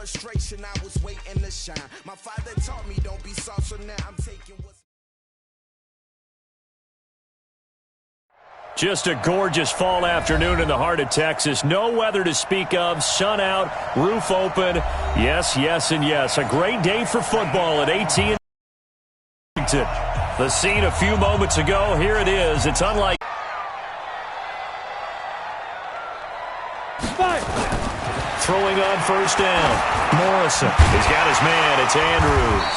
frustration, I was waiting to shine. My father taught me don't be soft, so now I'm taking what's... Just a gorgeous fall afternoon in the heart of Texas. No weather to speak of. Sun out, roof open. Yes, yes, and yes. A great day for football at AT&T. The scene a few moments ago. Here it is. It's unlike... Throwing on first down. Morrison. He's got his man. It's Andrews.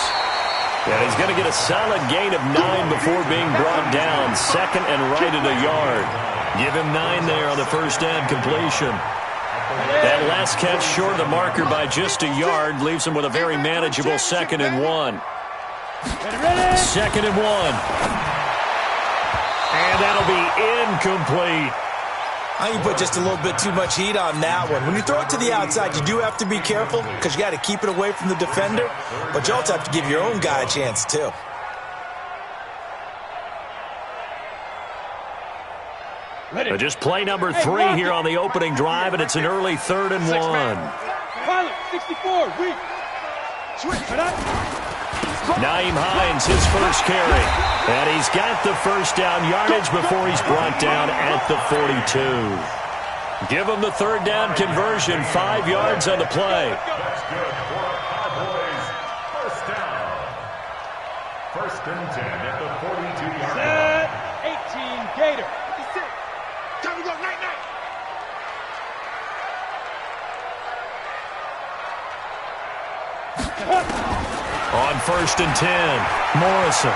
And he's going to get a solid gain of 9 before being brought down. Second and right at a yard. Give him 9 there on the first down completion. That last catch short of the marker by just a yard leaves him with a very manageable 2nd and 1. 2nd and 1. And that'll be incomplete. I think you put just a little bit too much heat on that one. When you throw it to the outside, you do have to be careful because you got to keep it away from the defender, but you also have to give your own guy a chance too. Just play number 3 here on the opening drive, and it's an early 3rd and 1. Pilot, 64, weak. Naeem Hines, his first carry. And he's got the first down yardage before he's brought down at the 42. Give him the 3rd down conversion, 5 yards on the play. That's good for 5 boys. First down. 1st and 10 at the 42-yard line. 18, Gator. 56. Time to go, night-night. On 1st and 10, Morrison.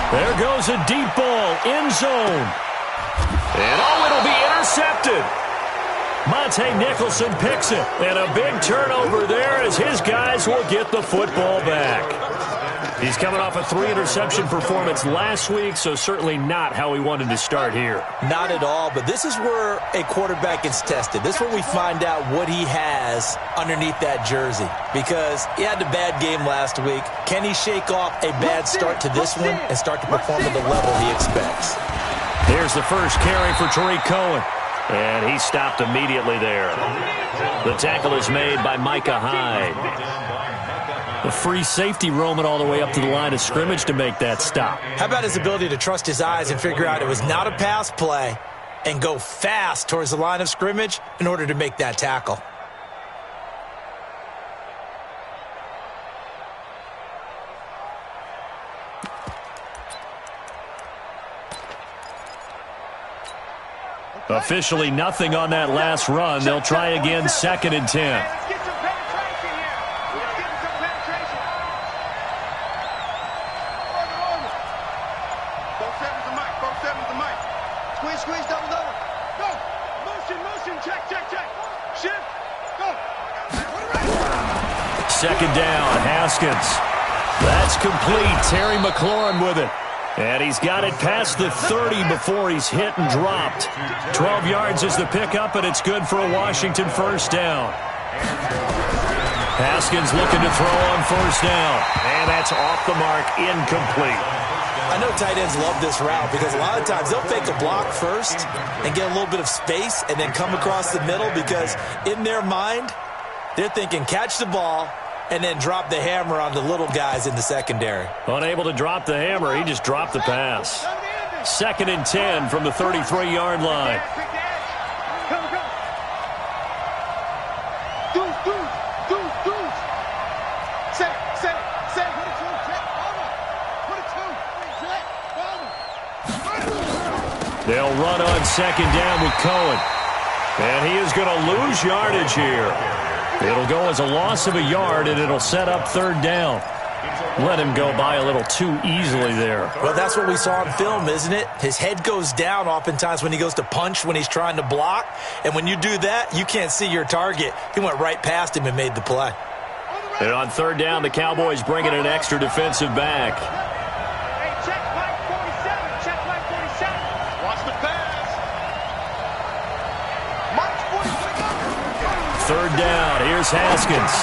There goes a deep ball, end zone. And it'll be intercepted. Monte Nicholson picks it. And a big turnover there as his guys will get the football back. He's coming off a 3-interception performance last week, so certainly not how he wanted to start here. Not at all, but this is where a quarterback gets tested. This is where we find out what he has underneath that jersey. Because he had a bad game last week. Can he shake off a bad start to this one and start to perform at the level he expects? Here's the first carry for Tariq Cohen. And he stopped immediately there. The tackle is made by Micah Hyde. A free safety roaming all the way up to the line of scrimmage to make that stop. How about his ability to trust his eyes and figure out it was not a pass play and go fast towards the line of scrimmage in order to make that tackle? Officially nothing on that last run. They'll try again, 2nd and 10. Second down, Haskins. That's complete. Terry McLaurin with it. And he's got it past the 30 before he's hit and dropped. 12 yards is the pickup, and it's good for a Washington first down. Haskins looking to throw on first down. And that's off the mark, incomplete. I know tight ends love this route because a lot of times they'll fake a block first and get a little bit of space and then come across the middle because in their mind, they're thinking catch the ball and then drop the hammer on the little guys in the secondary. Unable to drop the hammer, he just dropped the pass. 2nd and 10 from the 33-yard line. They'll run on 2nd down with Cohen. And he is going to lose yardage here. It'll go as a loss of a yard, and it'll set up 3rd down. Let him go by a little too easily there. Well, that's what we saw on film, isn't it? His head goes down oftentimes when he goes to punch, when he's trying to block. And when you do that, you can't see your target. He went right past him and made the play. And on 3rd down, the Cowboys bring in an extra defensive back. Hey, check Mike 47. Check Mike 47. Watch the pass. Mike 47. 3rd down. Here's Haskins.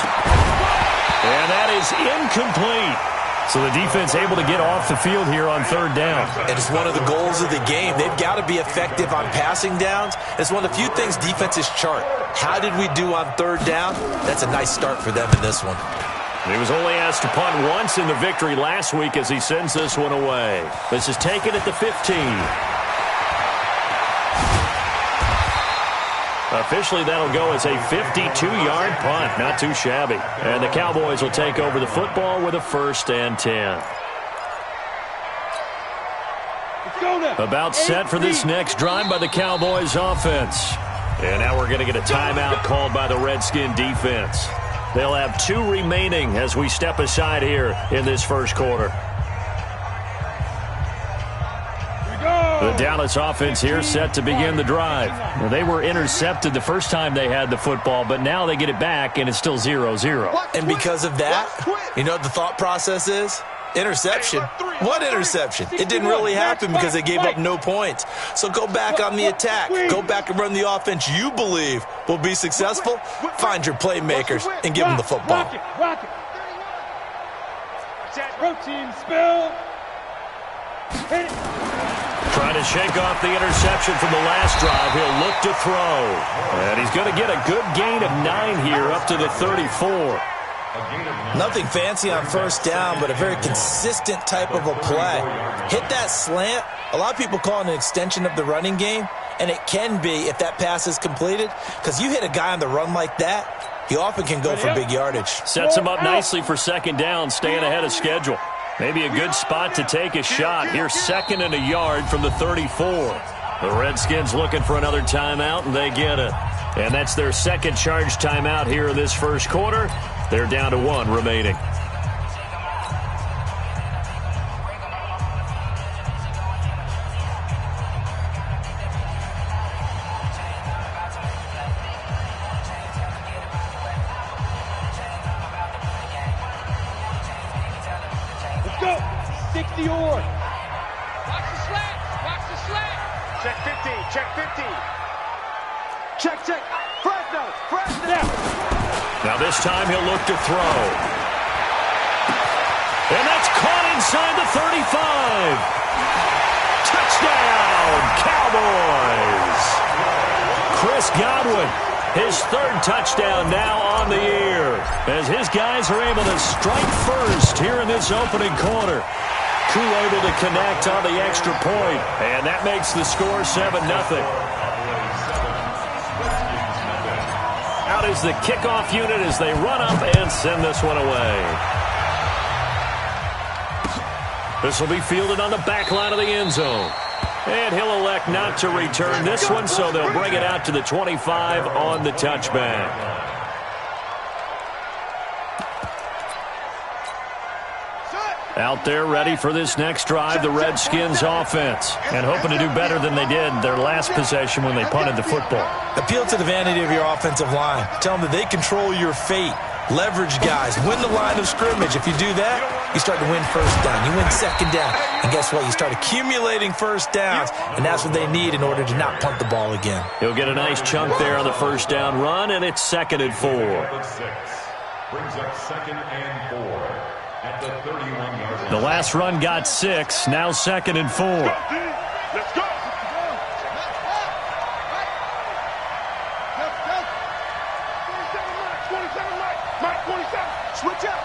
And that is incomplete. So the defense able to get off the field here on third down. And it's one of the goals of the game. They've got to be effective on passing downs. It's one of the few things defenses chart. How did we do on third down? That's a nice start for them in this one. He was only asked to punt once in the victory last week as he sends this one away. This is taken at the 15. Officially, that'll go as a 52-yard punt. Not too shabby. And the Cowboys will take over the football with a 1st and 10. About set for this next drive by the Cowboys offense. And now we're going to get a timeout called by the Redskin defense. They'll have 2 remaining as we step aside here in this first quarter. The Dallas offense here set to begin the drive. Well, they were intercepted the first time they had the football, but now they get it back, and it's still 0-0. And because of that, you know what the thought process is? Interception. What interception? It didn't really happen because they gave up no points. So go back on the attack. Go back and run the offense you believe will be successful. Find your playmakers and give them the football. Protein spill. Hit it. Trying to shake off the interception from the last drive. He'll look to throw. And he's going to get a good gain of 9 here up to the 34. Nothing fancy on first down, but a very consistent type of a play. Hit that slant. A lot of people call it an extension of the running game, and it can be if that pass is completed, because you hit a guy on the run like that, he often can go for big yardage. Sets him up nicely for 2nd down, staying ahead of schedule. Maybe a good spot to take a shot. Here's 2nd and a yard from the 34. The Redskins looking for another timeout, and they get it. And that's their 2nd charge timeout here in this first quarter. They're down to 1 remaining. Let's go. 60 or. Watch the slant. Watch the slant. Check 50. Check 50. Check. Fresno. Now this time he'll look to throw. And that's caught inside the 35. Touchdown, Cowboys. Chris Godwin, his 3rd touchdown now on the year, as his guys are able to strike first here in this opening quarter. Koo able to connect on the extra point, and that makes the score 7-0. Out is the kickoff unit as they run up and send this one away. This will be fielded on the back line of the end zone. And he'll elect not to return this one, so they'll bring it out to the 25 on the touchback. Out there ready for this next drive, the Redskins offense, and hoping to do better than they did their last possession when they punted the football. Appeal to the vanity of your offensive line. Tell them that they control your fate. Leverage guys. Win the line of scrimmage. If you do that, you start to win first down. You win 2nd down. And guess what? You start accumulating first downs, and that's what they need in order to not punt the ball again. He'll get a nice chunk there on the 1st down run, and it's 2nd and 4. Brings up 2nd and 4 at the 31-yard line. The last run got 6, now 2nd and 4. Let's go. 27. Switch up.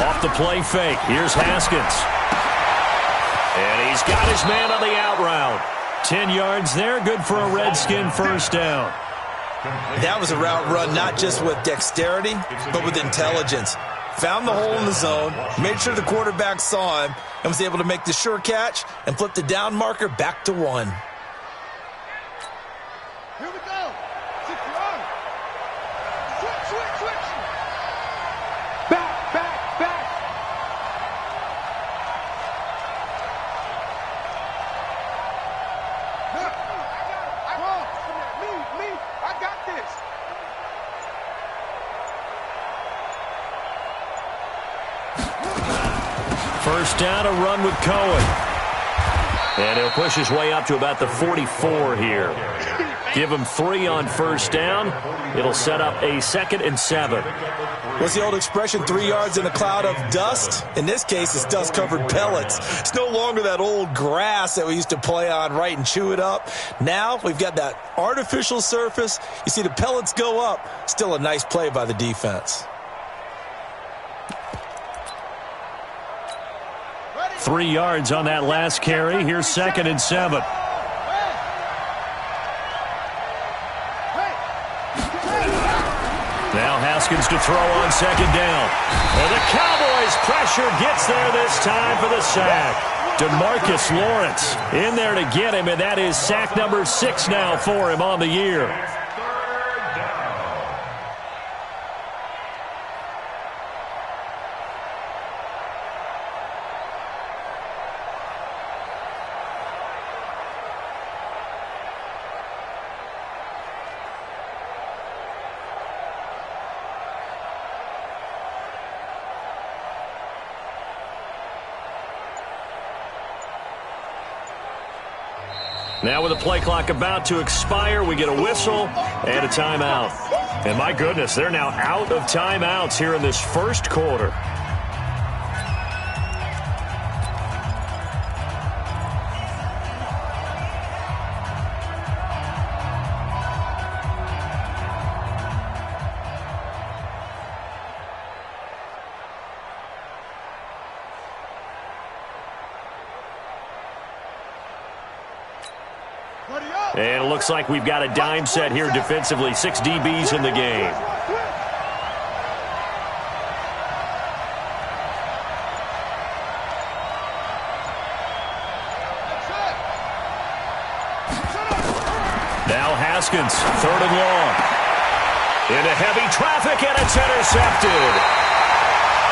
Off the play fake. Here's Haskins. And he's got his man on the out route. 10 yards there. Good for a Redskin 1st down. That was a route run not just with dexterity, but with intelligence. Found the hole in the zone, made sure the quarterback saw him, and was able to make the sure catch and flip the down marker back to 1. Here we go. 6 yards. Switch. Back. I got this. First down, a run with Cohen. And he'll push his way up to about the 44 here. Give him 3 on first down. It'll set up a 2nd and 7. What's the old expression, 3 yards in a cloud of dust? In this case, it's dust-covered pellets. It's no longer that old grass that we used to play on, right, and chew it up. Now we've got that artificial surface. You see the pellets go up. Still a nice play by the defense. 3 yards on that last carry. Here's 2nd and 7. Now Haskins to throw on 2nd down. And the Cowboys' pressure gets there this time for the sack. DeMarcus Lawrence in there to get him, and that is sack number 6 now for him on the year. Now with the play clock about to expire, we get a whistle and a timeout. And my goodness, they're now out of timeouts here in this first quarter. And it looks like we've got a dime set here defensively. 6 DBs in the game. Now Haskins, 3rd and long. Into heavy traffic, and it's intercepted.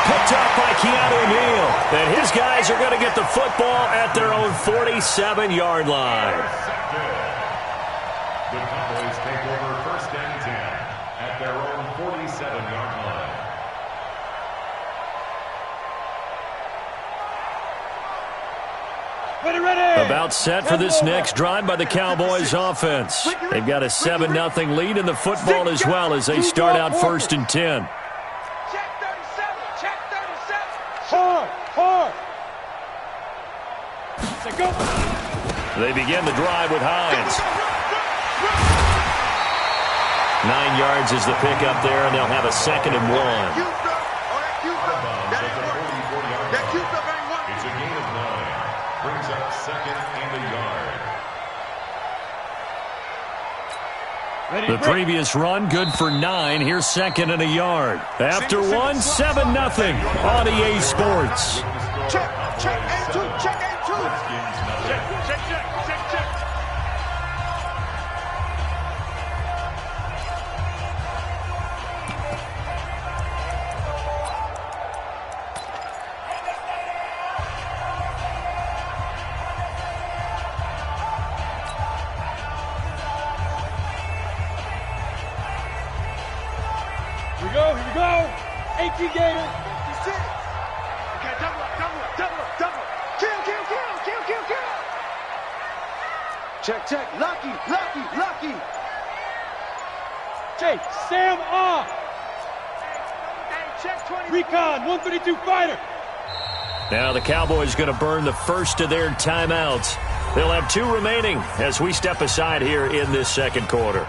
Picked up by Keanu Neal. And his guys are going to get the football at their own 47-yard line. The Cowboys take over 1st and 10 at their own 47-yard line. Ready. About set for this next drive by the Cowboys offense. They've got a 7-0 lead in the football as well as they start out 1st and 10. Check 37. Check 37. Hard. They begin the drive with Hines. 9 yards is the pickup there, and they'll have a 2nd and 1. It's a gain of 9. Brings up 2nd and a yard. The previous run, good for 9. Here's 2nd and a yard. After 1, 7-0 on EA Sports. Check and 2. Check and 2. Check. Here we go. 18 Gators. Okay, double up. Kill. Check. Lucky. Jake, Sam off. Check 20. Recon, 132 fighter. Now the Cowboys going to burn the first of their timeouts. They'll have 2 remaining as we step aside here in this 2nd quarter.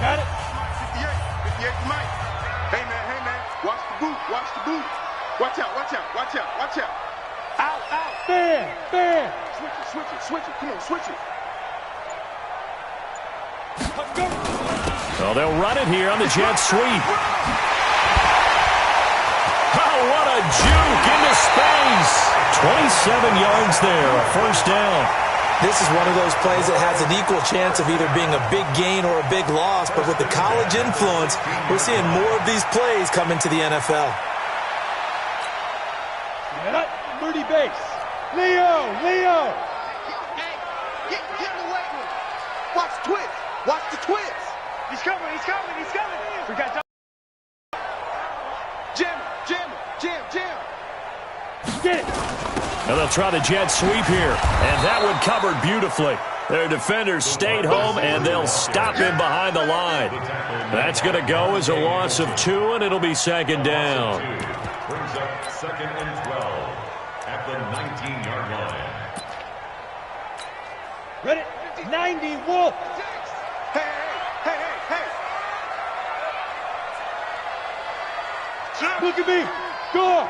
Got it? 58 Mike. Hey, man. Watch the boot. Watch out. Out. Fair. Switch it. Come on, switch it. Go. Well, they'll run it here on the jet sweep. Oh, what a juke into space. 27 yards there, a 1st down. This is one of those plays that has an equal chance of either being a big gain or a big loss, but with the college influence, we're seeing more of these plays come into the NFL. Moody base. Leo! Hey, get in the weight room. Watch the twist. Watch the twist. He's coming. We got Jam. Get it. And they'll try the jet sweep here. And that one covered beautifully. Their defenders stayed home, and they'll stop him behind the line. That's going to go as a loss of 2, and it'll be second down. Brings up 2nd and 12 at the 19-yard line. Ready? 90, Wolf. Hey. Look at me. Go.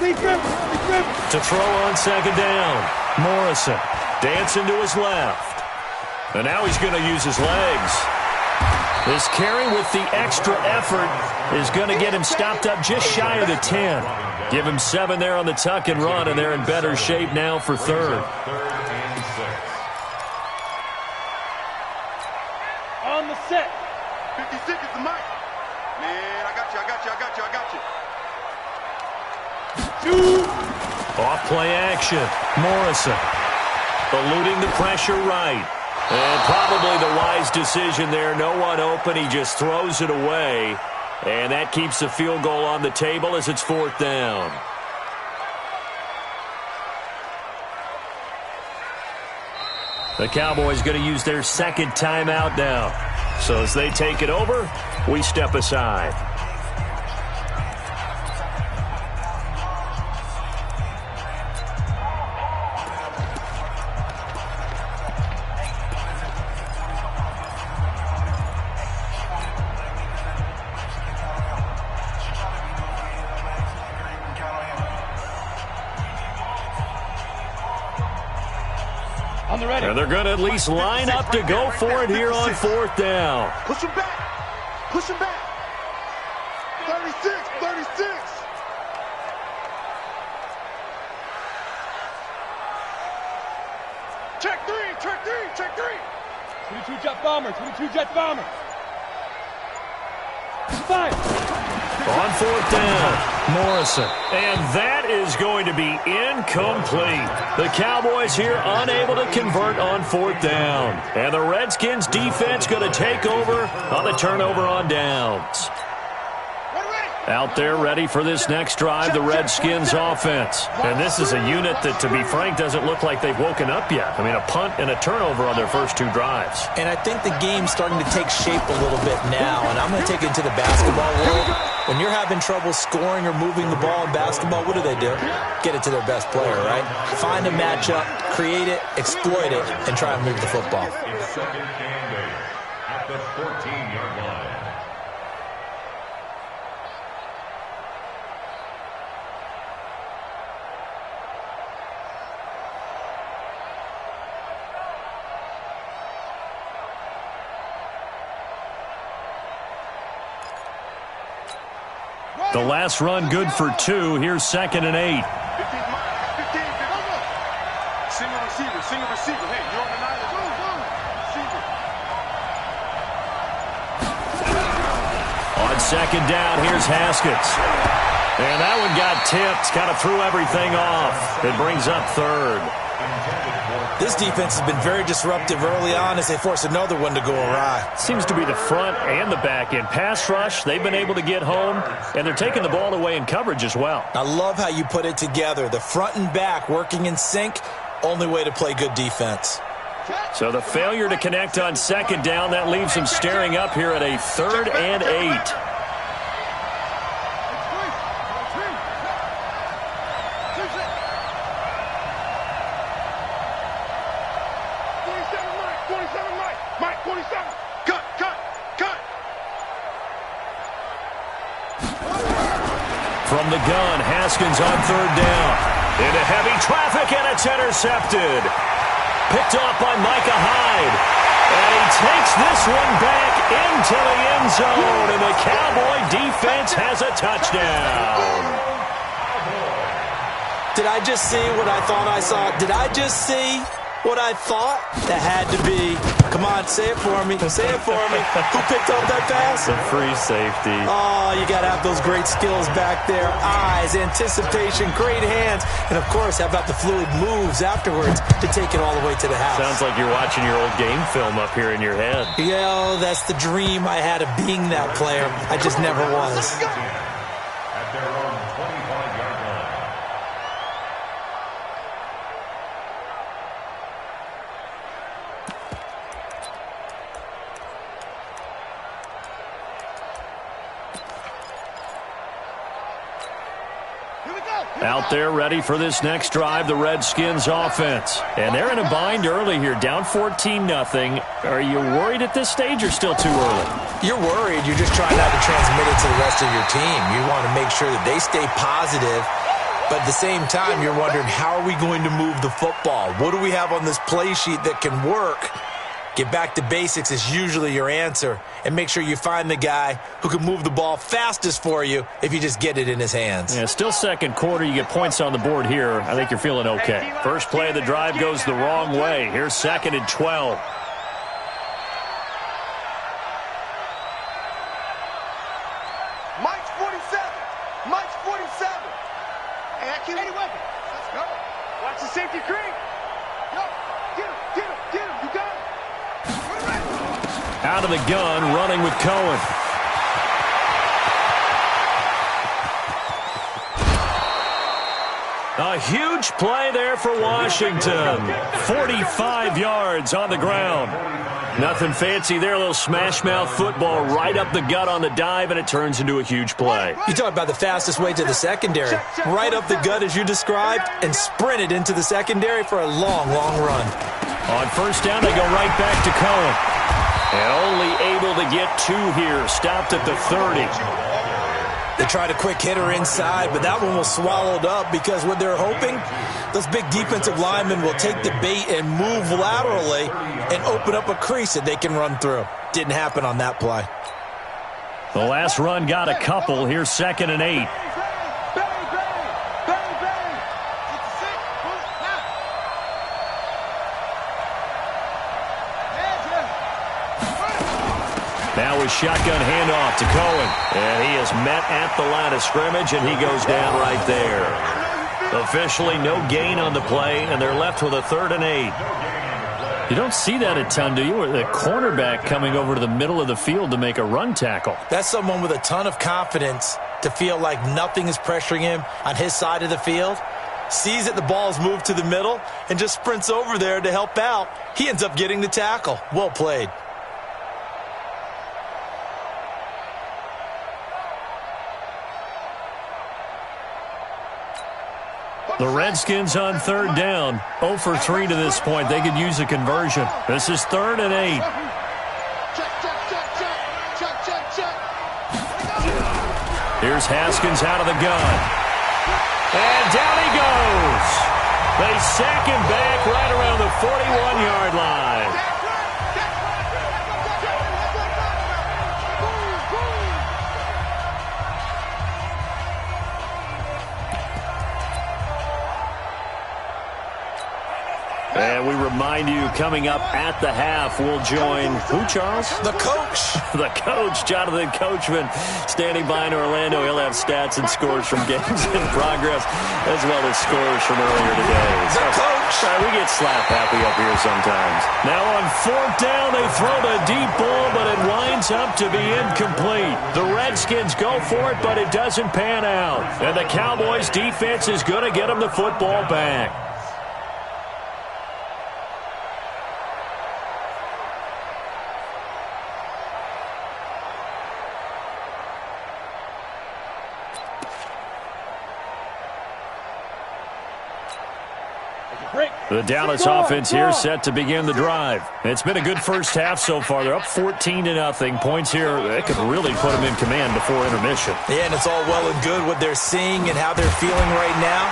Lead grip. To throw on second down. Morrison dancing to his left. And now he's going to use his legs. This carry with the extra effort is going to get him stopped up just shy of the 10. Give him 7 there on the tuck and run, and they're in better shape now for third. 3rd and 6. On the set. 56 is the mic. Man, I got you. Off play action. Morrison eluding the pressure right. And probably the wise decision there. No one open. He just throws it away. And that keeps the field goal on the table as it's 4th down. The Cowboys going to use their second timeout now. So as they take it over, we step aside. And they're going to at least line up to go for it here on 4th down. Push him back. 36. Check three. 22 jet bomber. 5. On 4th down, Morrison. And that is going to be incomplete. The Cowboys here unable to convert on 4th down. And the Redskins defense going to take over on the turnover on downs. Out there ready for this next drive, the Redskins offense. And this is a unit that, to be frank, doesn't look like they've woken up yet. I mean, a punt and a turnover on their first 2 drives. And I think the game's starting to take shape a little bit now, and I'm going to take it to the basketball world. When you're having trouble scoring or moving the ball in basketball, what do? Get it to their best player, right? Find a matchup, create it, exploit it, and try and move the football. Second and 8 at the 14-yard line. The last run good for 2. Here's 2nd and 8. 15. Single receiver. Hey, you're on the line. Receiver. On 2nd down, here's Haskins. And that one got tipped. Kind of threw everything off. It brings up 3rd. This defense has been very disruptive early on as they force another one to go awry. Seems to be the front and the back end. Pass rush, they've been able to get home, and they're taking the ball away in coverage as well. I love how you put it together. The front and back working in sync, only way to play good defense. So the failure to connect on 2nd down, that leaves them staring up here at a 3rd and 8. From the gun, Haskins on 3rd down. Into heavy traffic, and it's intercepted. Picked off by Micah Hyde. And he takes this one back into the end zone, and the Cowboy defense has a touchdown. Did I just see what I thought I saw? Did I just see what I thought? That had to be. Come on, say it for me. Say it for me. Who picked up that pass? The free safety. Oh, you got to have those great skills back there. Eyes, anticipation, great hands. And, of course, how about the fluid moves afterwards to take it all the way to the house? Sounds like you're watching your old game film up here in your head. Yeah, that's the dream I had of being that player. I just never was. At their own 25-yard line. Out there ready for this next drive, the Redskins offense. And they're in a bind early here, down 14-0. Are you worried at this stage or still too early? You're worried. You're just trying not to transmit it to the rest of your team. You want to make sure that they stay positive. But at the same time, you're wondering, how are we going to move the football? What do we have on this play sheet that can work? Get back to basics is usually your answer. And make sure you find the guy who can move the ball fastest for you if you just get it in his hands. Yeah, still second quarter. You get points on the board here. I think you're feeling okay. First play of the drive goes the wrong way. Here's 2nd and 12. Mike's 47. Mike's 47. And any weapon. Let's go. Watch the safety creep. Go. Get him. Get him. Get him. You got him. Out of the gun, running with Cohen. A huge play there for Washington. 45 yards on the ground. Nothing fancy there, a little smash-mouth football right up the gut on the dive, and it turns into a huge play. You talk about the fastest way to the secondary. Right up the gut as you described and sprinted into the secondary for a long, long run. On first down, they go right back to Cohen. And only able to get 2 here. Stopped at the 30. They tried a quick hitter inside, but that one was swallowed up because what they're hoping, those big defensive linemen will take the bait and move laterally and open up a crease that they can run through. Didn't happen on that play. The last run got a couple. Here's 2nd and 8. Now a shotgun handoff to Cohen. And he is met at the line of scrimmage, and he goes down right there. Officially no gain on the play, and they're left with a 3rd and 8. You don't see that a ton, do you? The cornerback coming over to the middle of the field to make a run tackle. That's someone with a ton of confidence to feel like nothing is pressuring him on his side of the field. Sees that the ball is moved to the middle and just sprints over there to help out. He ends up getting the tackle. Well played. The Redskins on 3rd down. 0 for 3 to this point. They could use a conversion. This is 3rd and 8. Here's Haskins out of the gun. And down he goes. They sack him back right around the 41-yard line. And we remind you, coming up at the half, we'll join who, Charles? The coach. The coach, Jonathan Coachman, standing by in Orlando. He'll have stats and scores from games in progress, as well as scores from earlier today. The coach. We get slap happy up here sometimes. Now on 4th down, they throw the deep ball, but it winds up to be incomplete. The Redskins go for it, but it doesn't pan out. And the Cowboys' defense is going to get them the football back. The Dallas offense here set to begin the drive. It's been a good first half so far. They're up 14-0. Points here, that could really put them in command before intermission. Yeah, and it's all well and good what they're seeing and how they're feeling right now.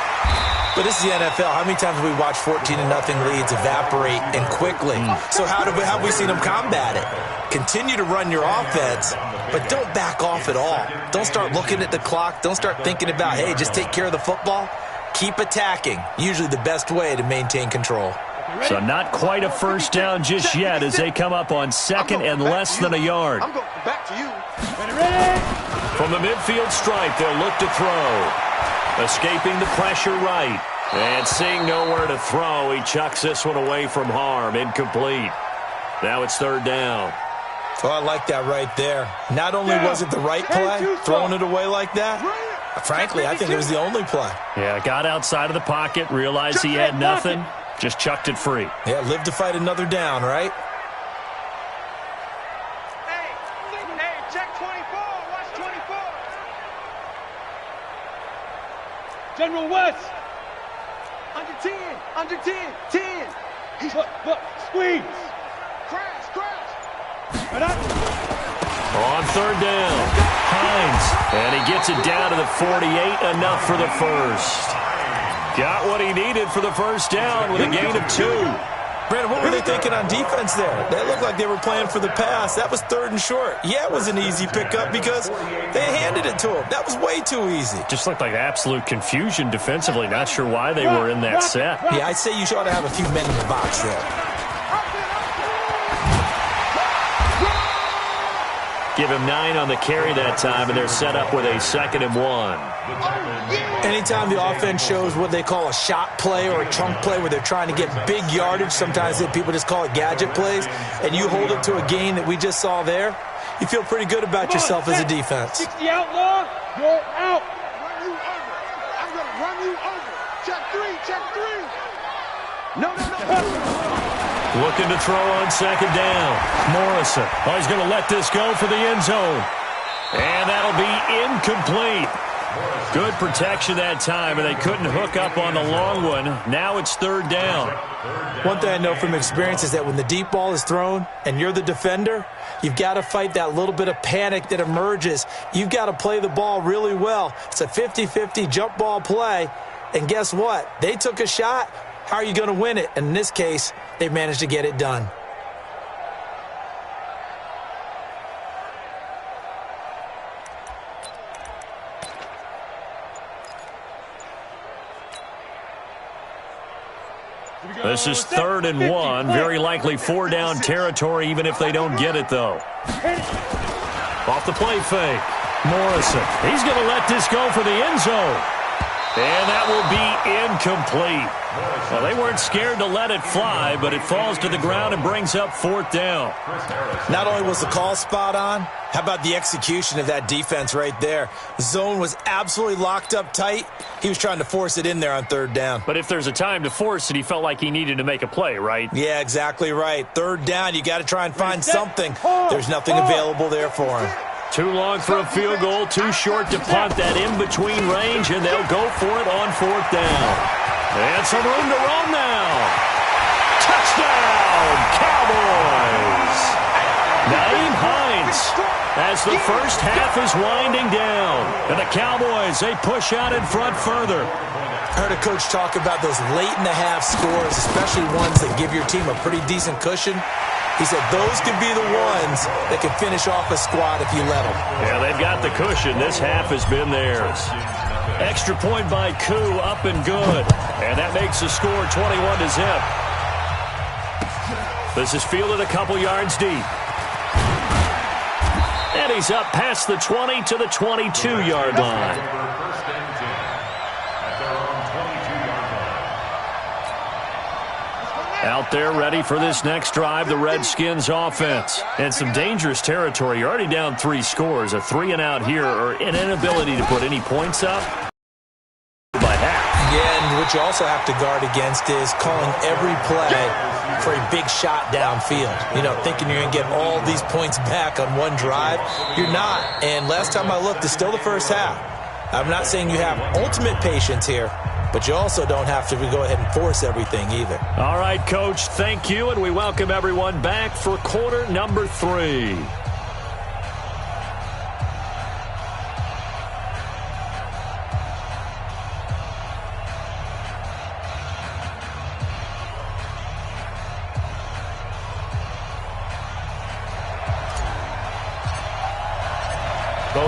But this is the NFL. How many times have we watched 14-0 leads evaporate and quickly? So how have we seen them combat it? Continue to run your offense, but don't back off at all. Don't start looking at the clock. Don't start thinking about, hey, just take care of the football. keep attacking. Usually the best way to maintain control. So not quite a first down just yet as they come up on second and less than a yard. I'm going back to you. From the midfield stripe, they'll look to throw. Escaping the pressure right. And seeing nowhere to throw, he chucks this one away from harm. Incomplete. Now it's third down. Oh, I like that right there. Not only was it the right play, throwing it away like that, frankly, I think it was the only play. Yeah, got outside of the pocket, realized he had nothing, just chucked it free. Yeah, live to fight another down, right? Hey, check 24. Watch 24. General West. Under 10. 10. Look, squeeze. Crash. On third down, Hines, and he gets it down to the 48, enough for the first. Got what he needed for the first down with a gain of 2. Brandon, what were they thinking on defense there? They looked like they were playing for the pass. That was third and short. Yeah, it was an easy pickup because they handed it to him. That was way too easy. Just looked like absolute confusion defensively. Not sure why they were in that set. Yeah, I'd say you ought to have a few men in the box there. Give him 9 on the carry that time, and they're set up with a 2nd and 1. Anytime the offense shows what they call a shot play or a chunk play where they're trying to get big yardage, sometimes people just call it gadget plays, and you hold it to a gain that we just saw there, you feel pretty good about yourself as a defense. 60 outlaw, you're out. Run you over. I'm going to run you over. Check 3. No. Looking to throw on second down. Morrison. Oh, he's going to let this go for the end zone. And that'll be incomplete. Good protection that time, and they couldn't hook up on the long one. Now it's third down. One thing I know from experience is that when the deep ball is thrown and you're the defender, you've got to fight that little bit of panic that emerges. You've got to play the ball really well. It's a 50-50 jump ball play, and guess what? They took a shot. How are you going to win it? And in this case, they managed to get it done. This is 3rd and 1. Very likely 4-down territory, even if they don't get it, though. Off the play fake. Morrison. He's going to let this go for the end zone. And that will be incomplete. Well, they weren't scared to let it fly, but it falls to the ground and brings up 4th down. Not only was the call spot on, how about the execution of that defense right there? Zone was absolutely locked up tight. He was trying to force it in there on 3rd down. But if there's a time to force it, he felt like he needed to make a play, right? Yeah, exactly right. 3rd down, you got to try and find something. There's nothing available there for him. Too long for a field goal, too short to punt that in-between range, and they'll go for it on 4th down. And some room to roam now. Touchdown, Cowboys! Naeem Hines as the first half is winding down. And the Cowboys, they push out in front further. I heard a coach talk about those late-in-the-half scores, especially ones that give your team a pretty decent cushion. He said those could be the ones that can finish off a squad if you let them. Yeah, they've got the cushion. This half has been theirs. Extra point by Koo, up and good. And that makes the score 21-0. This is fielded a couple yards deep. And he's up past the 20 to the 22-yard line. Out there ready for this next drive, the Redskins offense. And some dangerous territory. You're already down 3 scores. A 3 and out here, or an inability to put any points up by half. Yeah, and what you also have to guard against is calling every play for a big shot downfield. You know, thinking you're going to get all these points back on one drive. You're not. And last time I looked, it's still the first half. I'm not saying you have ultimate patience here, but you also don't have to go ahead and force everything either. All right, Coach, thank you, and we welcome everyone back for quarter number 3.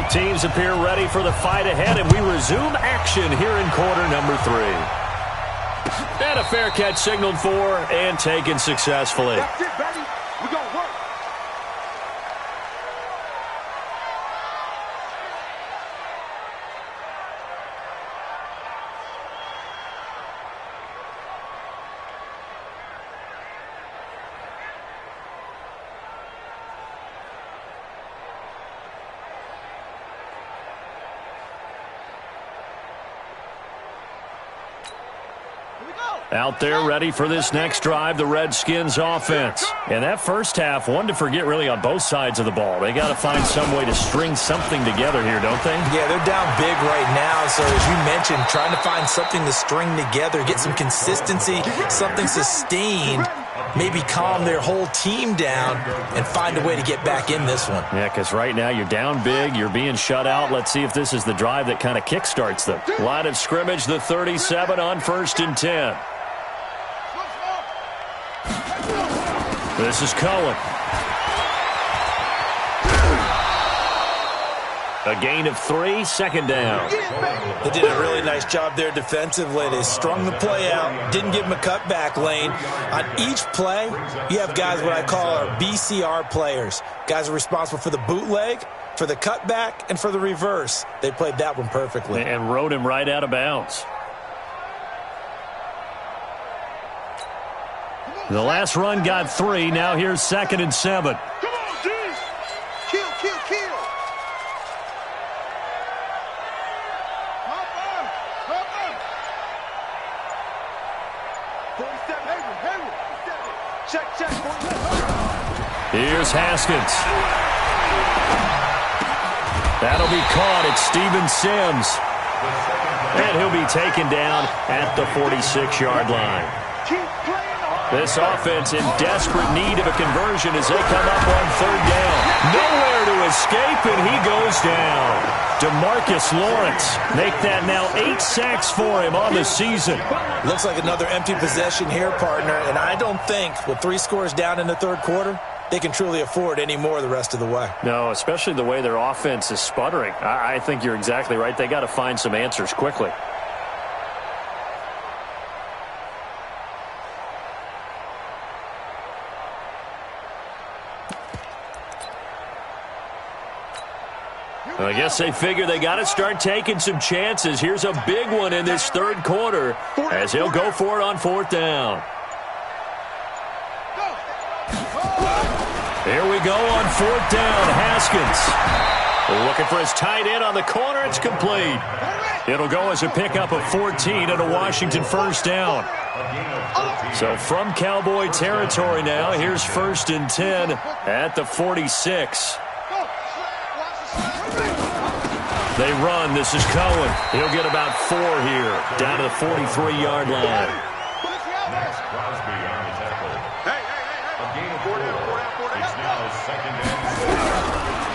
Both teams appear ready for the fight ahead, and we resume action here in quarter number 3. And a fair catch signaled for and taken successfully. That's it, baby. We're going to work. Out there ready for this next drive, the Redskins offense. And that first half, one to forget really on both sides of the ball. They got to find some way to string something together here, don't they? Yeah, they're down big right now. So as you mentioned, trying to find something to string together, get some consistency, something sustained, maybe calm their whole team down and find a way to get back in this one. Yeah, because right now you're down big, you're being shut out. Let's see if this is the drive that kind of kickstarts them. Line of scrimmage, the 37 on 1st and 10. This is Cohen. A gain of 3, second down. They did a really nice job there defensively. They strung the play out, didn't give them a cutback lane. On each play, you have guys what I call our BCR players. Guys are responsible for the bootleg, for the cutback, and for the reverse. They played that one perfectly. And rode him right out of bounds. The last run got 3. Now here's 2nd and 7. Come on, G. Kill, kill, kill. Hop on. 47, Hayward. Check, 47. Here's Haskins. That'll be caught at Steven Sims. And he'll be taken down at the 46-yard line. Keep playing. This offense in desperate need of a conversion as they come up on 3rd down. Nowhere to escape, and he goes down. DeMarcus Lawrence make that now 8 sacks for him on the season. Looks like another empty possession here, partner, and I don't think with 3 scores down in the 3rd quarter, they can truly afford any more the rest of the way. No, especially the way their offense is sputtering. I think you're exactly right. They got to find some answers quickly. I guess they figure they got to start taking some chances. Here's a big one in this 3rd quarter as he'll go for it on 4th down. Here we go on 4th down. Haskins looking for his tight end on the corner. It's complete. It'll go as a pickup of 14 and a Washington 1st down. So from Cowboy territory now, here's 1st and 10 at the 46. They run. This is Cohen. He'll get about 4 here, down to the 43-yard line. Max Crosby on the tackle. A gain of 4. It's now 2nd and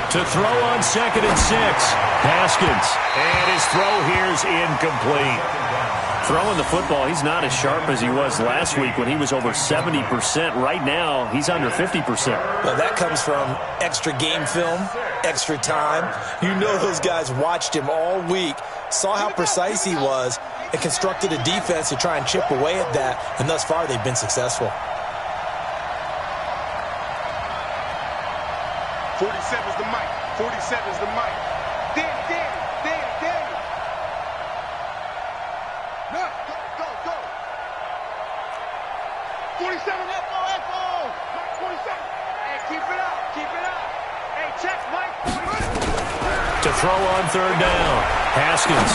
6. To throw on 2nd and 6. Haskins. And his throw here's incomplete. Throwing the football, he's not as sharp as he was last week when he was over 70%. Right now, he's under 50%. Well, that comes from extra game film, extra time. You know those guys watched him all week, saw how precise he was, and constructed a defense to try and chip away at that, and thus far they've been successful. 47's the mic. 47's the mic. Danny. No, go. 47, F-O. 47. Hey, keep it up. Hey, check, Mike. To throw on 3rd down. Haskins.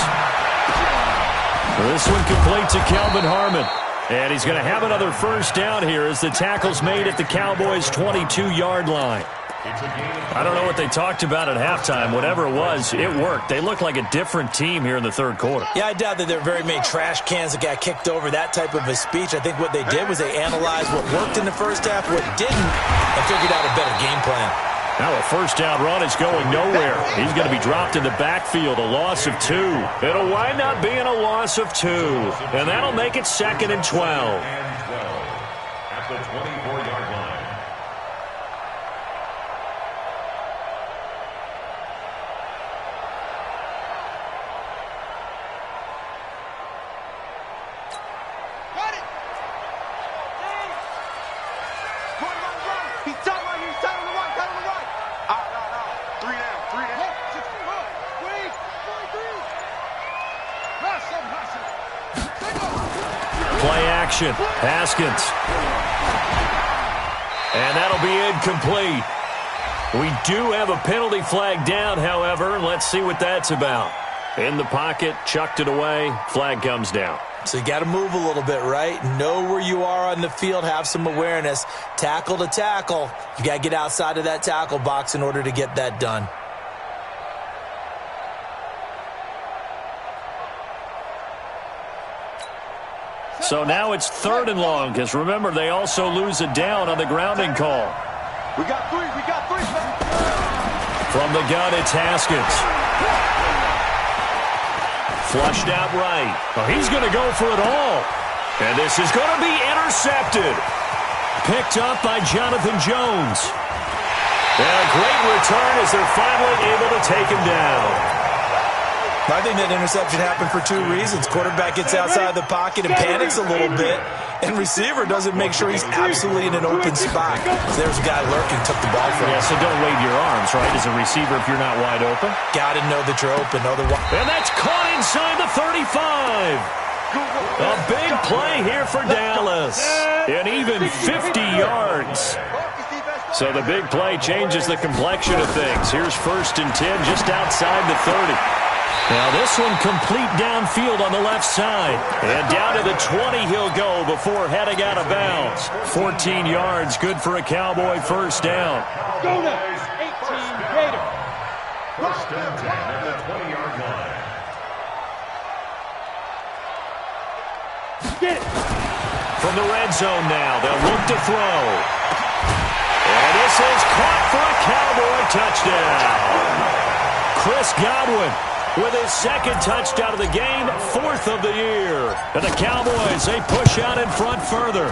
This one complete to Kelvin Harmon. And he's going to have another 1st down here as the tackle's made at the Cowboys' 22-yard line. I don't know what they talked about at halftime. Whatever it was, it worked. They look like a different team here in the 3rd quarter. Yeah, I doubt that there are very many trash cans that got kicked over, that type of a speech. I think what they did was they analyzed what worked in the first half, what didn't, and figured out a better game plan. Now a 1st down run is going nowhere. He's going to be dropped in the backfield, a loss of 2. It'll wind up being a loss of 2. And that'll make it 2nd and 12. At the 24-yard line. play action. Haskins. And that'll be incomplete. We do have a penalty flag down, however. Let's see what that's about. In the pocket, chucked it away, flag comes down. So you got to move a little bit, right? Know where you are on the field, have some awareness. Tackle to tackle. You got to get outside of that tackle box in order to get that done. So now it's 3rd and long, because remember, they also lose a down on the grounding call. We got three. From the gun, it's Haskins. Flushed out right. Oh, he's going to go for it all. And this is going to be intercepted. Picked up by Jonathan Jones. And a great return as they're finally able to take him down. I think that interception happened for 2 reasons. Quarterback gets outside the pocket and panics a little bit, and receiver doesn't make sure he's absolutely in an open spot. So there's a guy lurking, took the ball from him. Yeah, so don't wave your arms, right, as a receiver if you're not wide open. Got to know that you're open. Otherwise, and that's caught inside the 35. A big play here for Dallas. And even 50 yards. So the big play changes the complexion of things. Here's 1st and 10 just outside the 30. Now this one complete downfield on the left side. And down to the 20 he'll go before heading out of bounds. 14 yards, good for a Cowboy first down. Go now, 18 Gator. 1st and 10 at the 20-yard line. Get it. From the red zone now, they'll look to throw. And this is caught for a Cowboy touchdown. Chris Godwin with his 2nd touchdown of the game, 4th of the year. And the Cowboys, they push out in front further.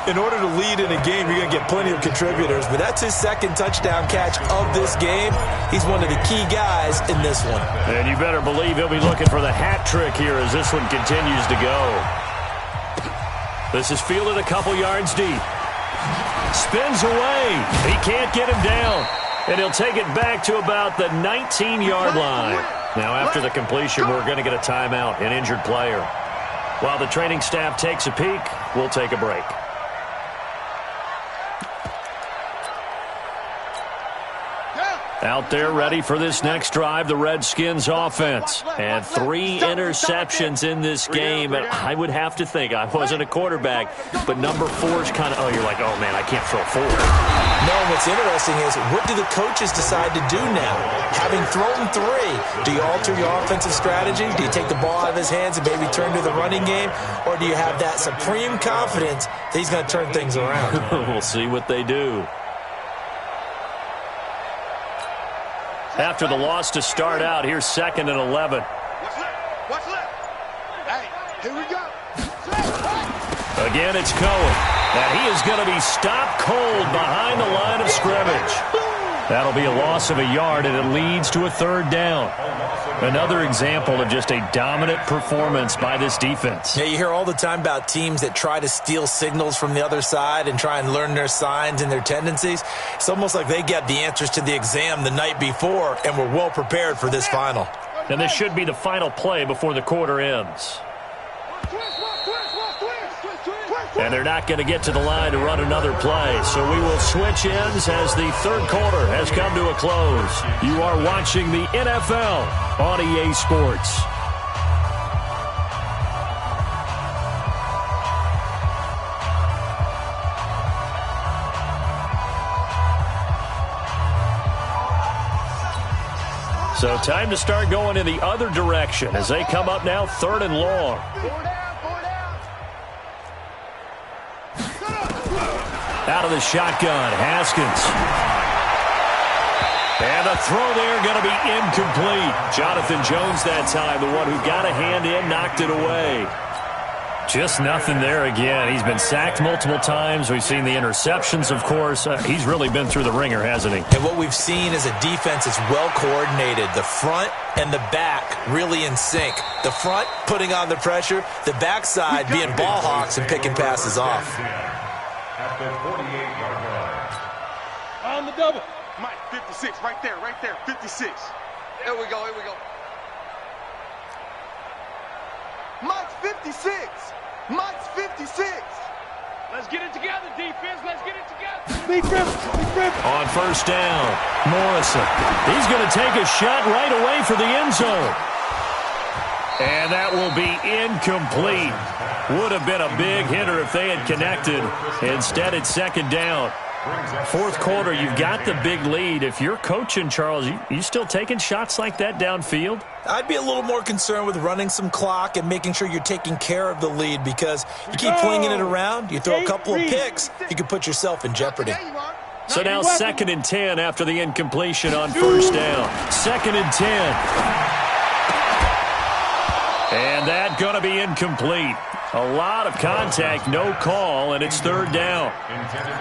in order to lead in a game, you're going to get plenty of contributors, but that's his 2nd touchdown catch of this game. He's one of the key guys in this one. And you better believe he'll be looking for the hat trick here as this one continues to go. This is fielded a couple yards deep. Spins away. He can't get him down. And he'll take it back to about the 19-yard line. Now, after the completion, we're going to get a timeout, an injured player. While the training staff takes a peek, we'll take a break. Out there ready for this next drive, the Redskins offense. And 3 interceptions in this game. And I would have to think, I wasn't a quarterback, but number 4 is kind of, oh, you're like, oh, man, I can't throw 4. No, what's interesting is, what do the coaches decide to do now? Having thrown 3, do you alter your offensive strategy? Do you take the ball out of his hands and maybe turn to the running game? Or do you have that supreme confidence that he's going to turn things around? We'll see what they do. After the loss to start out, here's 2nd and 11. Watch left. Hey, here we go. Again, it's Cohen. And he is going to be stopped cold behind the line of scrimmage. That'll be a loss of a yard, and it leads to a 3rd down. Another example of just a dominant performance by this defense. Yeah, you hear all the time about teams that try to steal signals from the other side and try and learn their signs and their tendencies. It's almost like they get the answers to the exam the night before and were well prepared for this final. And this should be the final play before the quarter ends. And they're not going to get to the line to run another play. So we will switch ends as the 3rd quarter has come to a close. You are watching the NFL on EA Sports. So time to start going in the other direction as they come up now 3rd and long. Out of the shotgun, Haskins. And the throw there going to be incomplete. Jonathan Jones that time, the one who got a hand in, knocked it away. Just nothing there again. He's been sacked multiple times. We've seen the interceptions, of course. He's really been through the ringer, hasn't he? And what we've seen is a defense that's well coordinated. The front and the back really in sync. The front putting on the pressure. The backside being ball hawks and picking passes off. At the 48-yard line. On the double. Mike, 56, right there, 56. Here we go. Mike, 56. Mike's 56. Let's get it together, defense. Let's get it together. Big rip. On first down, Morrison. He's going to take a shot right away for the end zone. And that will be incomplete. Would have been a big hitter if they had connected. Instead, it's second down. Fourth quarter, you've got the big lead. If you're coaching, Charles, you still taking shots like that downfield? I'd be a little more concerned with running some clock and making sure you're taking care of the lead, because you keep flinging it around, you throw a couple of picks, you can put yourself in jeopardy. So now 2nd and 10 after the incompletion on first down. 2nd and 10. And that going to be incomplete. A lot of contact, no call, and it's 3rd down.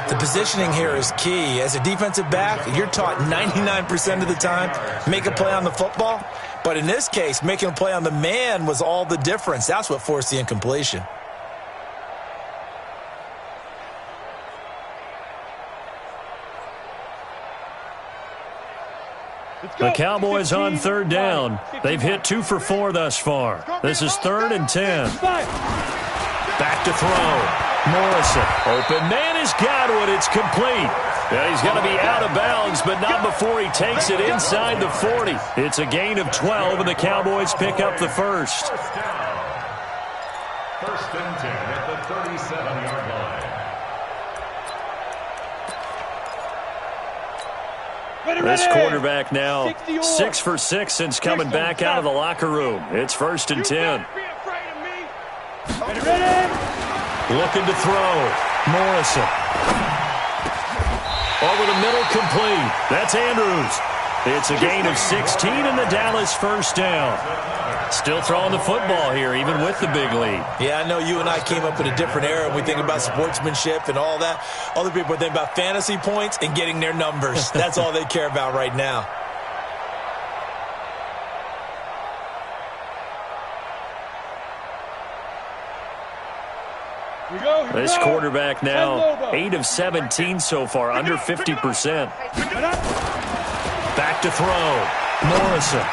The positioning here is key. As a defensive back, you're taught 99% of the time, make a play on the football. But in this case, making a play on the man was all the difference. That's what forced the incompletion. The Cowboys on 3rd down. They've hit 2 for 4 thus far. This is 3rd and 10. Back to throw. Morrison. Open man is Godwin. It's complete. And he's going to be out of bounds, but not before he takes it inside the 40. It's a gain of 12, and the Cowboys pick up the first. First down. 1st and 10 at the 37-yard line. This quarterback now 6 for 6 since coming back out of the locker room. It's 1st and 10. Looking to throw. Morrison. Over the middle, complete. That's Andrews. It's a gain of 16 in the Dallas first down. Still throwing the football here, even with the big lead. Yeah, I know you and I came up in a different era, and we think about sportsmanship and all that. Other people think about fantasy points and getting their numbers. That's all they care about right now. This quarterback now 8 of 17 so far, under 50%. Back to throw. Morrison.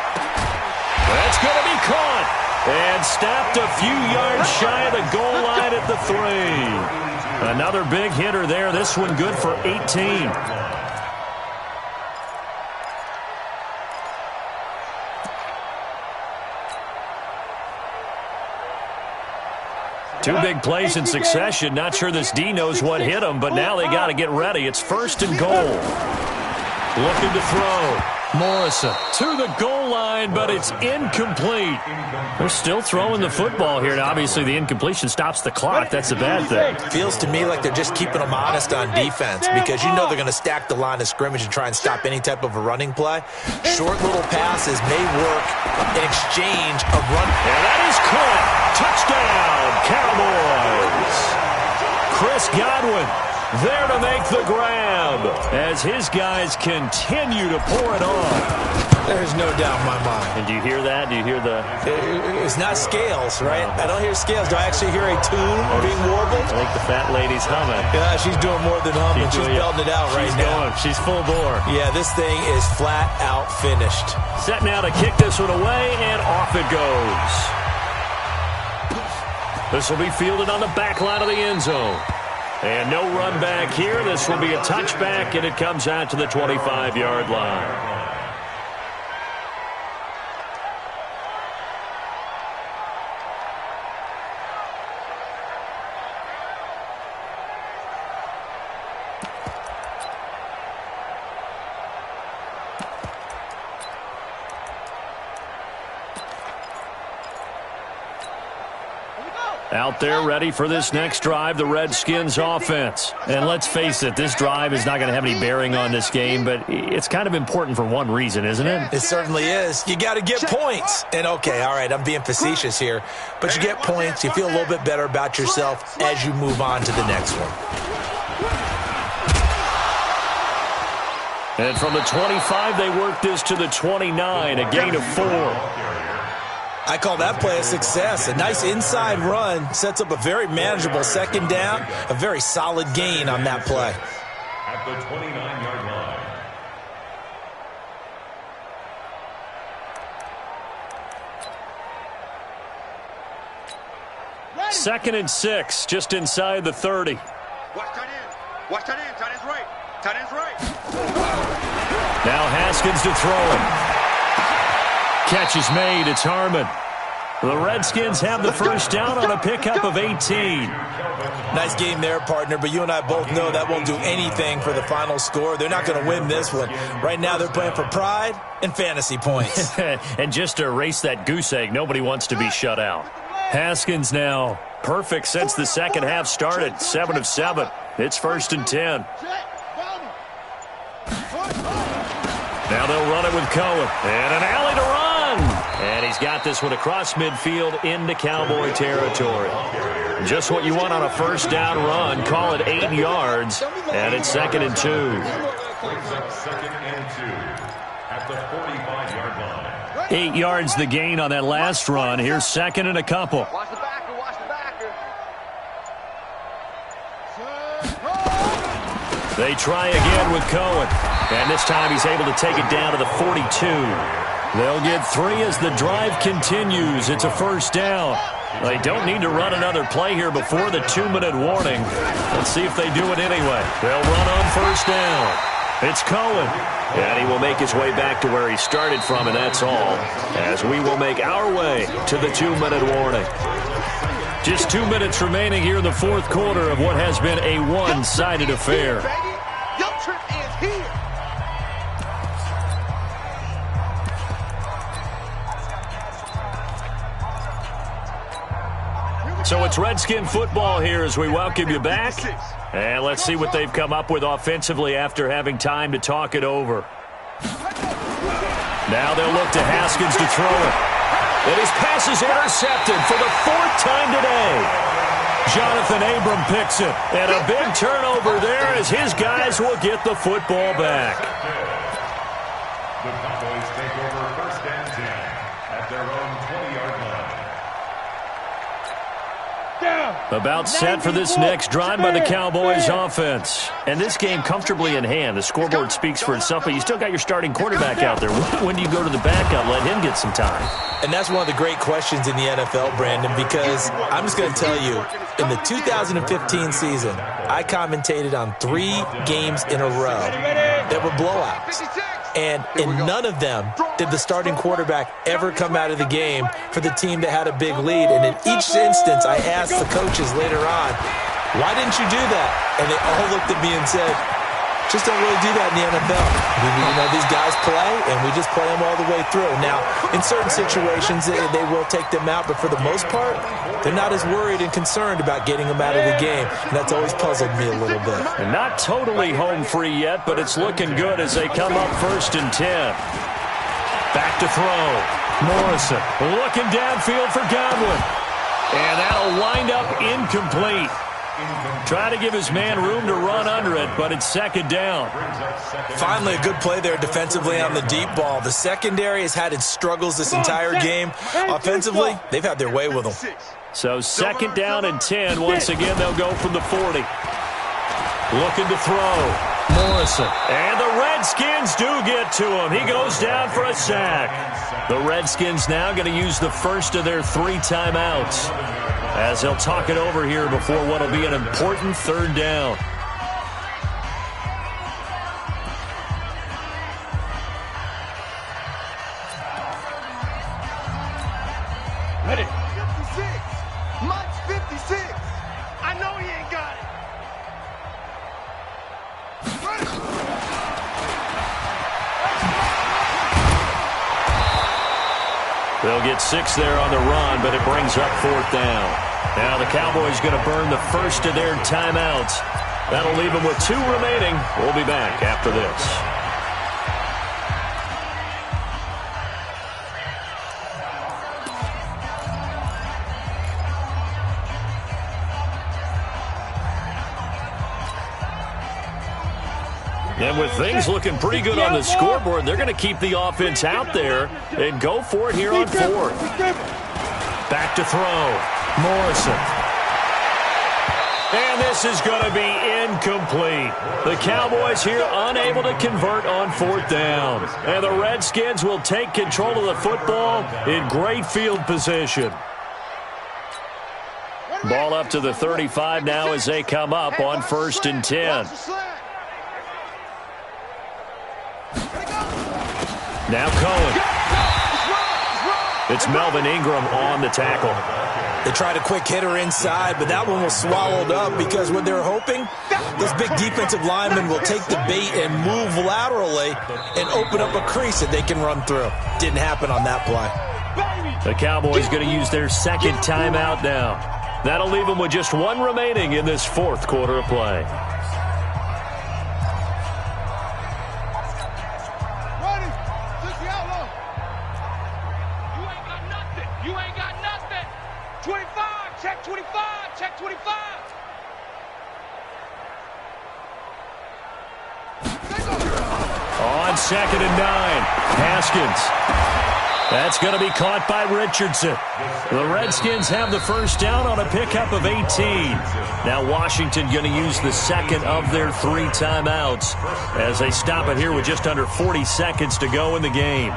That's going to be caught and stopped a few yards shy of the goal line at the 3. Another big hitter there. This one good for 18. Two big plays in succession. Not sure this D knows what hit him, but now they got to get ready. It's 1st and goal. Looking to throw. Morrison to the goal line, but it's incomplete. They're still throwing the football here, and obviously the incompletion stops the clock. That's a bad thing. Feels to me like they're just keeping them honest on defense, because you know they're going to stack the line of scrimmage and try and stop any type of a running play. Short little passes may work in exchange of run. And that is caught. Touchdown, Cowboys. Chris Godwin there to make the grab as his guys continue to pour it on. There's no doubt in my mind. And do you hear that? Do you hear the... It's not scales, right? I don't hear scales. Do I actually hear a tune being warbled? I think the fat lady's humming. Yeah, she's doing more than humming. She's belting it out right now. She's full bore. Yeah, this thing is flat out finished. Set now to kick this one away, and off it goes. This will be fielded on the back line of the end zone. And no run back here. This will be a touchback, and it comes out to the 25-yard line. Out there ready for this next drive, the Redskins offense. And let's face it, this drive is not going to have any bearing on this game, but it's kind of important for one reason, isn't it? It certainly is. You got to get points. And okay, all right, I'm being facetious here, but you get points, you feel a little bit better about yourself as you move on to the next one. And from the 25, they work this to the 29, a gain of 4. I call that play a success. A nice inside run sets up a very manageable second down, a very solid gain on that play. At the 29-yard line. 2nd and 6, just inside the 30. Watch tight end. Watch tight end. Tight end's right. Tight end's right. Now Haskins to throw it. Catch is made. It's Harmon. The Redskins have the first down on a pickup of 18. Nice game there, partner, but you and I both know that won't do anything for the final score. They're not going to win this one. Right now they're playing for pride and fantasy points. And just to erase that goose egg, nobody wants to be shut out. Haskins now perfect since the second half started. 7 of 7. It's 1st and 10. Now they'll run it with Cohen. And an alley to run. And he's got this one across midfield into Cowboy territory. Just what you want on a first down run. Call it 8 yards. And it's 2nd and 2. Brings up 2nd and 2 at the 45-yard line. 8 yards the gain on that last run. Here's 2nd and a couple. Watch the backer. Watch the backer. They try again with Cohen. And this time he's able to take it down to the 42. They'll get 3 as the drive continues. It's a first down. They don't need to run another play here before the 2-minute warning. Let's see if they do it anyway. They'll run on first down. It's Cohen. And he will make his way back to where he started from, and that's all. As we will make our way to the 2-minute warning. Just 2 minutes remaining here in the fourth quarter of what has been a one-sided affair. Your trip is here. So it's Redskin football here as we welcome you back. And let's see what they've come up with offensively after having time to talk it over. Now they'll look to Haskins to throw it. And his pass is intercepted for the 4th time today. Jonathan Abram picks it. And a big turnover there as his guys will get the football back. The Cowboys take over 1st and 10 at their own 20-yard line. About set for this next drive by the Cowboys offense. And this game comfortably in hand. The scoreboard speaks for itself, but you still got your starting quarterback out there. When do you go to the backup? Let him get some time. And that's one of the great questions in the NFL, Brandon, because I'm just going to tell you, in the 2015 season, I commentated on 3 games in a row that were blowouts. And in none of them did the starting quarterback ever come out of the game for the team that had a big lead. And in each instance, I asked the coaches later on, why didn't you do that? And they all looked at me and said, just don't really do that in the NFL. You know, these guys play, and we just play them all the way through. Now, in certain situations, they will take them out, but for the most part, they're not as worried and concerned about getting them out of the game, and that's always puzzled me a little bit. And not totally home free yet, but it's looking good as they come up 1st and 10. Back to throw. Morrison looking downfield for Godwin. And that'll wind up incomplete. Try to give his man room to run under it, but it's 2nd down. Finally, a good play there defensively on the deep ball. The secondary has had its struggles this entire game. Offensively, they've had their way with them. So 2nd down and 10. Once again, they'll go from the 40. Looking to throw. Morrison. And the Redskins do get to him. He goes down for a sack. The Redskins now going to use the first of their 3 timeouts as they'll talk it over here before what will be an important 3rd down. Ready. 56. Mike's 56. I know he ain't got it. They'll get 6 there on the run, but it brings up 4th down. Now the Cowboys going to burn the first of their timeouts. That'll leave them with 2 remaining. We'll be back after this. And with things looking pretty good on the scoreboard, they're going to keep the offense out there and go for it here on 4th. Back to throw. Morrison. And this is going to be incomplete. The Cowboys here unable to convert on 4th down. And the Redskins will take control of the football in great field position. Ball up to the 35 now as they come up on 1st and 10. Now Cohen. It's Melvin Ingram on the tackle. They tried a quick hitter inside, but that one was swallowed up because what they were hoping, this big defensive lineman will take the bait and move laterally and open up a crease that they can run through. Didn't happen on that play. The Cowboys going to use their second timeout now. That'll leave them with just one remaining in this 4th quarter of play. On 2nd and 9, Haskins. That's going to be caught by Richardson. The Redskins have the first down on a pickup of 18. Now Washington going to use the second of their 3 timeouts as they stop it here with just under 40 seconds to go in the game.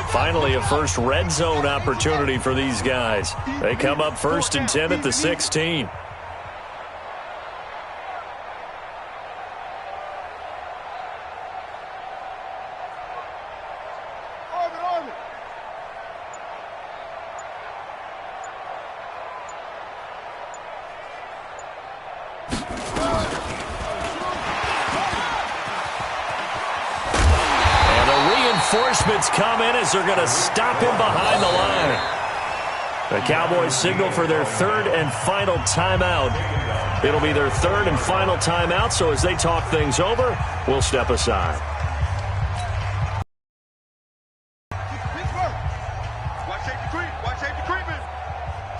Finally, a first red zone opportunity for these guys. They come up 1st and 10 at the 16. Reinforcements come in as they're going to stop him behind the line. The Cowboys signal for their 3rd and final timeout. It'll be their 3rd and final timeout, so as they talk things over, we'll step aside. Watch safety creep. Watch safety creeping.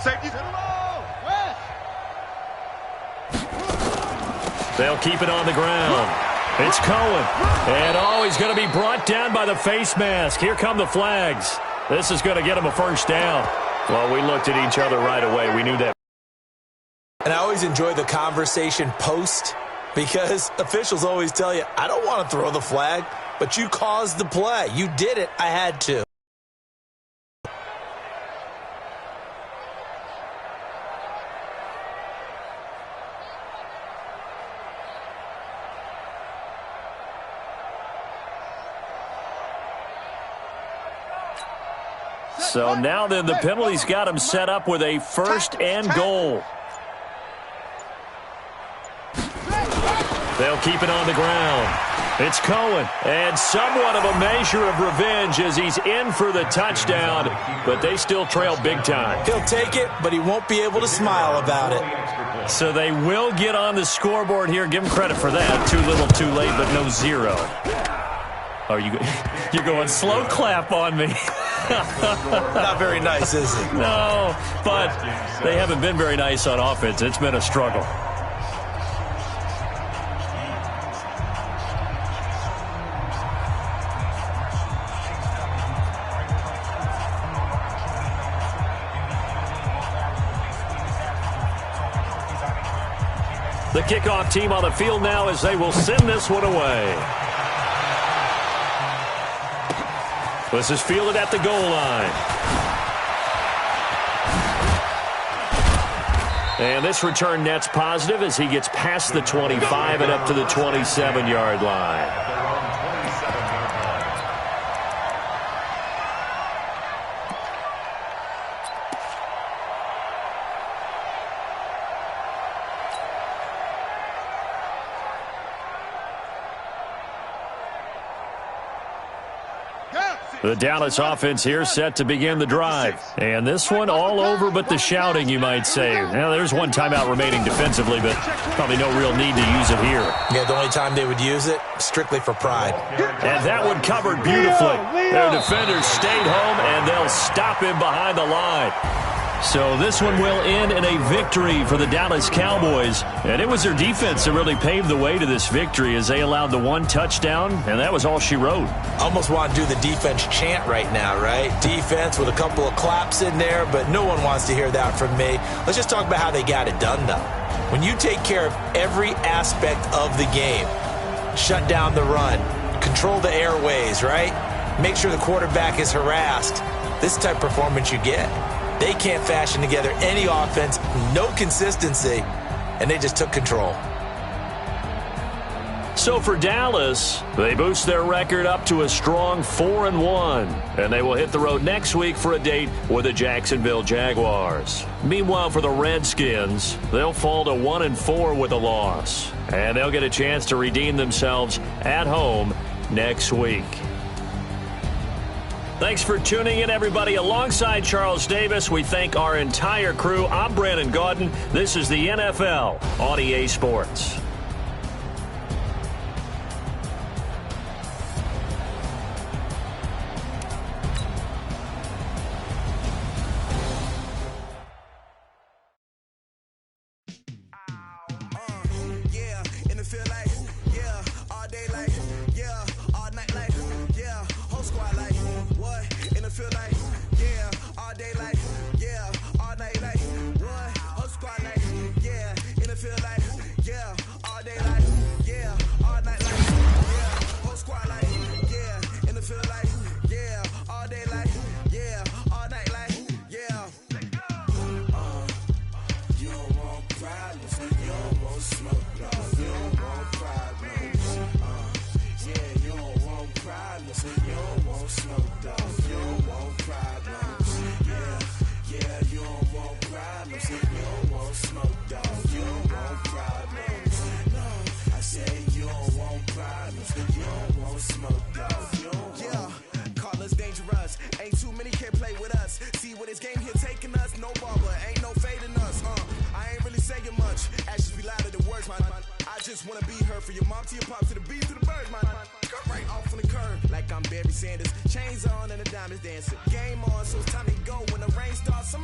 Safety's in the low. They'll keep it on the ground. It's Cohen. And, he's going to be brought down by the face mask. Here come the flags. This is going to get him a first down. Well, we looked at each other right away. We knew that. And I always enjoy the conversation post because officials always tell you, I don't want to throw the flag, but you caused the play. You did it. I had to. So now then the penalty's got him set up with a 1st and goal. They'll keep it on the ground. It's Cohen, and somewhat of a measure of revenge as he's in for the touchdown, but they still trail big time. He'll take it, but he won't be able to smile about it. So they will get on the scoreboard here. Give him credit for that. Too little, too late, but no 0. Are you're going slow clap on me. Not very nice, is it? No, but they haven't been very nice on offense. It's been a struggle. The kickoff team on the field now as they will send this one away. This is fielded at the goal line. And this return net's positive as he gets past the 25 and up to the 27-yard line. The Dallas offense here set to begin the drive. And this one all over but the shouting, you might say. Now, there's one timeout remaining defensively, but probably no real need to use it here. Yeah, the only time they would use it, strictly for pride. And that one covered beautifully. Their defenders stayed home, and they'll stop him behind the line. So this one will end in a victory for the Dallas Cowboys. And it was their defense that really paved the way to this victory as they allowed the one touchdown, and that was all she wrote. Almost want to do the defense chant right now, right? Defense with a couple of claps in there, but no one wants to hear that from me. Let's just talk about how they got it done, though. When you take care of every aspect of the game, shut down the run, control the airways, right? Make sure the quarterback is harassed. This type of performance you get. They can't fashion together any offense, no consistency, and they just took control. So for Dallas, they boost their record up to a strong 4-1, and they will hit the road next week for a date with the Jacksonville Jaguars. Meanwhile, for the Redskins, they'll fall to 1-4 with a loss, and they'll get a chance to redeem themselves at home next week. Thanks for tuning in, everybody. Alongside Charles Davis, we thank our entire crew. I'm Brandon Gaudin. This is the NFL on EA Sports. Chains on and the diamonds dancing. Game on, so it's time to go when the rain starts.